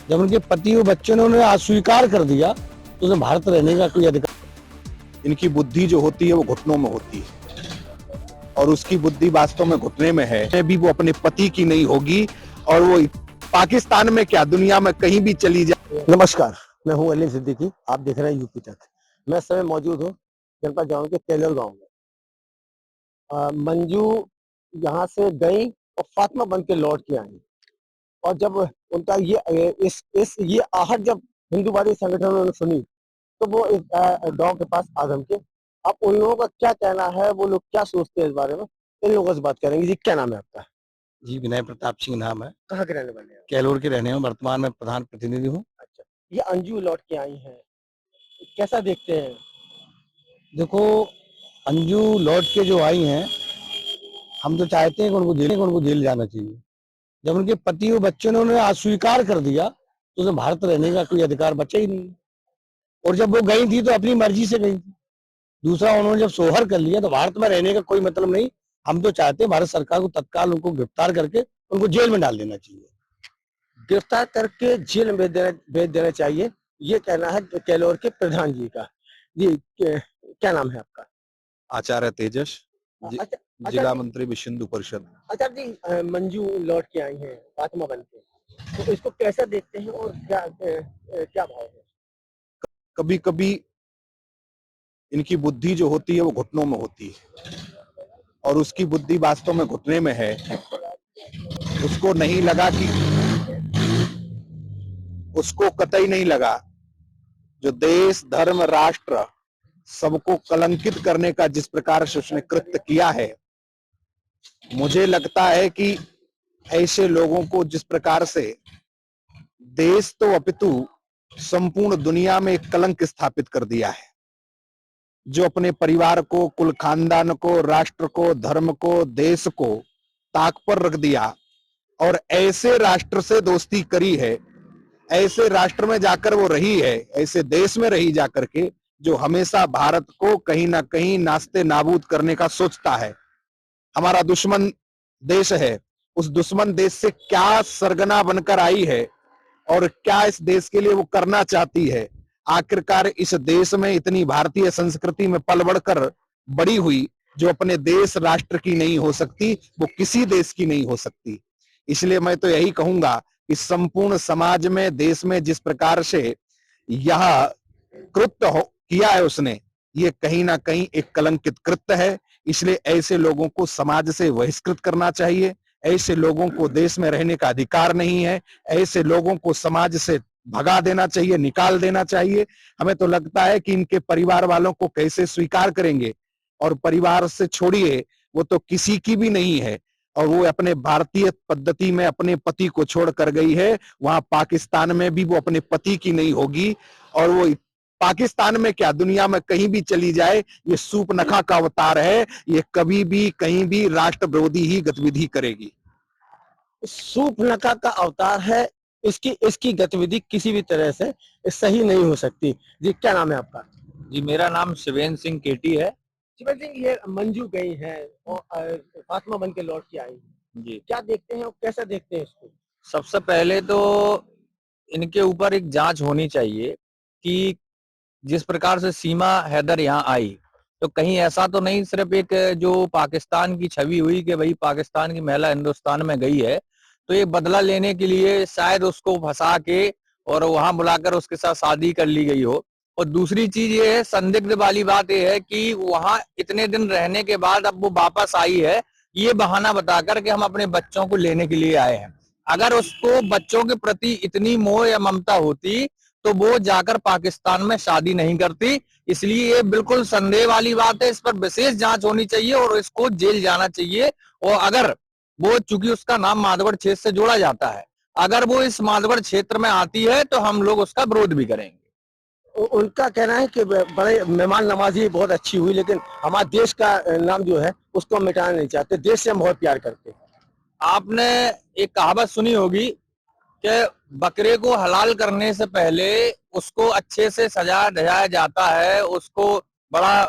जब उनके पति और बच्चों ने उन्हें अस्वीकार कर दिया तो उन्हें भारत रहने का कोई अधिकार। इनकी बुद्धि जो होती है वो घुटनों में होती है और उसकी बुद्धि वास्तव में घुटने में है। भी वो अपने पति की नहीं होगी और वो पाकिस्तान में क्या दुनिया में कहीं भी चली जाए। नमस्कार, मैं हूं अली सिद्दीकी। आप देख रहे हैं यूपी तक। मैं इस समय मौजूद हूं जनपद जामुन के केलोर गांव में। मंजू यहाँ से गई और फातिमा बन के लौट के आई। और जब उनका ये आहट जब हिंदूवादी संगठनों ने सुनी तो वो इस गांव के पास आदम के। अब उन लोगों का क्या कहना है, वो लोग क्या सोचते हैं इस बारे में, इन लोगों से बात करेंगे। जी, क्या नाम है आपका? जी, विनय प्रताप सिंह नाम है। कहाँ के रहने वाले हैं? कैलोर के रहने हूँ, वर्तमान में प्रधान प्रतिनिधि हूँ। अच्छा, ये अंजू लौट के आई हैं, कैसा देखते हैं? देखो, अंजू लौट के जो आई हैं, हम तो चाहते हैं कि उनको जेल जाना चाहिए। जब उनके पति और बच्चों ने उन्हें अस्वीकार कर दिया तो उन्हें भारत रहने का कोई अधिकार बचा ही नहीं। और जब वो गई थी तो अपनी मर्जी से गई थी। दूसरा, उन्होंने जब सोहर कर लिया तो भारत में रहने का कोई मतलब नहीं। हम तो चाहते हैं भारत सरकार को तत्काल उनको गिरफ्तार करके उनको जेल में डाल देना चाहिए। गिरफ्तार करके जेल में भेज देना चाहिए, ये कहना है केलोर के प्रधान जी का। जी, क्या नाम है आपका? आचार्य तेजस, अच्छा जिला जी, मंत्री विश्व हिंदू परिषद। अच्छा जी, मंजू लौट के आई हैं फातिमा बन के, तो इसको कैसा देखते हैं और क्या भाव है? कभी कभी इनकी बुद्धि जो होती है वो घुटनों में होती है और उसकी बुद्धि वास्तव में घुटने में है। उसको नहीं लगा कि उसको कतई नहीं लगा जो देश, धर्म, राष्ट्र सबको कलंकित करने का जिस प्रकार से उसने कृत्य किया है। मुझे लगता है कि ऐसे लोगों को जिस प्रकार से देश तो अपितु संपूर्ण दुनिया में एक कलंक स्थापित कर दिया है, जो अपने परिवार को, कुल खानदान को, राष्ट्र को, धर्म को, देश को ताक पर रख दिया और ऐसे राष्ट्र से दोस्ती करी है, ऐसे राष्ट्र में जाकर वो रही है, ऐसे देश में रही जाकर के जो हमेशा भारत को कहीं ना कहीं नास्ते नाबूद करने का सोचता है। हमारा दुश्मन देश है, उस दुश्मन देश से क्या सरगना बनकर आई है और क्या इस देश के लिए वो करना चाहती है। आखिरकार इस देश में इतनी भारतीय संस्कृति में पल बढ़कर बड़ी हुई, जो अपने देश राष्ट्र की नहीं हो सकती, वो किसी देश की नहीं हो सकती। इसलिए मैं तो यही कहूंगा कि संपूर्ण समाज में, देश में जिस प्रकार से यह कृत्य किया है उसने, ये कहीं ना कहीं एक कलंकित कृत्य है। इसलिए ऐसे लोगों को समाज से बहिष्कृत करना चाहिए। ऐसे लोगों को देश में रहने का अधिकार नहीं है। ऐसे लोगों को समाज से भगा देना चाहिए, निकाल देना चाहिए। हमें तो लगता है कि इनके परिवार वालों को कैसे स्वीकार करेंगे, और परिवार से छोड़िए, वो तो किसी की भी नहीं है और वो अपने भारतीय पद्धति में अपने पति को छोड़ कर गई है। वहां पाकिस्तान में भी वो अपने पति की नहीं होगी और वो पाकिस्तान में क्या दुनिया में कहीं भी चली जाए, ये सूपनखा का अवतार है। ये कभी भी कहीं भी राष्ट्र विरोधी ही गतिविधि करेगी। सूर्पनखा का अवतार है, इसकी इसकी गतिविधि किसी भी तरह से सही नहीं हो सकती। जी, क्या नाम है आपका? जी, मेरा नाम शिवेंद्र सिंह केटी है। शिवम सिंह, ये मंजू गई है और फातिमा बन के लौट के आई, जी, क्या देखते हैं और कैसा देखते हैं इसको? सबसे पहले तो इनके ऊपर एक जांच होनी चाहिए कि जिस प्रकार से सीमा हैदर यहाँ आई, तो कहीं ऐसा तो नहीं सिर्फ एक जो पाकिस्तान की छवि हुई कि भाई पाकिस्तान की महिला हिंदुस्तान में गई है, तो ये बदला लेने के लिए शायद उसको फंसा के और वहां बुलाकर उसके साथ शादी कर ली गई हो। और दूसरी चीज ये है, संदिग्ध वाली बात ये है कि वहां इतने दिन रहने के बाद अब वो वापस आई है, ये बहाना बताकर कि हम अपने बच्चों को लेने के लिए आए हैं। अगर उसको बच्चों के प्रति इतनी मोह या ममता होती तो वो जाकर पाकिस्तान में शादी नहीं करती। इसलिए ये बिल्कुल संदेह वाली बात है, इस पर विशेष जांच होनी चाहिए और इसको जेल जाना चाहिए। और अगर वो, चूंकि उसका नाम माधवगढ़ क्षेत्र से जोड़ा जाता है, अगर वो इस माधवगढ़ क्षेत्र में आती है तो हम लोग उसका विरोध भी करेंगे। उनका कहना है कि बड़े मेहमान नवाजी बहुत अच्छी हुई, लेकिन हमारे देश का नाम जो है उसको हम मिटाना नहीं चाहते, देश से हम बहुत प्यार करते हैं। आपने एक कहावत सुनी होगी कि बकरे को हलाल करने से पहले उसको अच्छे से सजाया धजाया जाता है, उसको बड़ा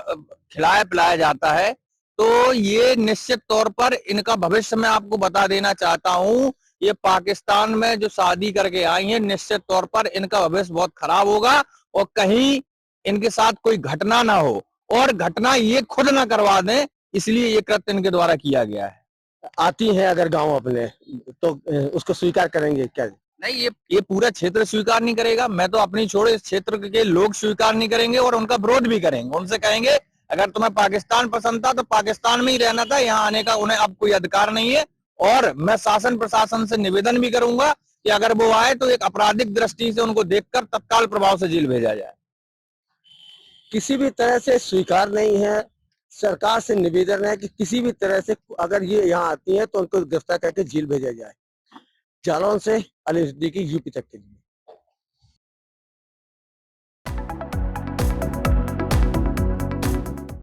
खिलाया पिलाया जाता है। तो ये निश्चित तौर पर इनका भविष्य मैं आपको बता देना चाहता हूं ये पाकिस्तान में जो शादी करके आई हैं, निश्चित तौर पर इनका भविष्य बहुत खराब होगा और कहीं इनके साथ कोई घटना ना हो और घटना ये खुद ना करवा दें, इसलिए ये कृत्य इनके द्वारा किया गया है। आती हैं अगर गांव अपने तो उसको स्वीकार करेंगे क्या? नहीं, ये पूरा क्षेत्र स्वीकार नहीं करेगा। मैं तो अपनी छोड़ो, इस क्षेत्र के लोग स्वीकार नहीं करेंगे और उनका विरोध भी करेंगे। उनसे कहेंगे अगर तुम्हें पाकिस्तान पसंद था तो पाकिस्तान में ही रहना था, यहाँ आने का उन्हें अब कोई अधिकार नहीं है। और मैं शासन प्रशासन से निवेदन भी करूंगा कि अगर वो आए तो एक आपराधिक दृष्टि से उनको देखकर तत्काल प्रभाव से जेल भेजा जाए। किसी भी तरह से स्वीकार नहीं है। सरकार से निवेदन है कि किसी भी तरह से अगर ये यहाँ आती है तो उनको गिरफ्तार करके जेल भेजा जाए। जालौन से अली सिद्दीकी, यूपी तक के लिए।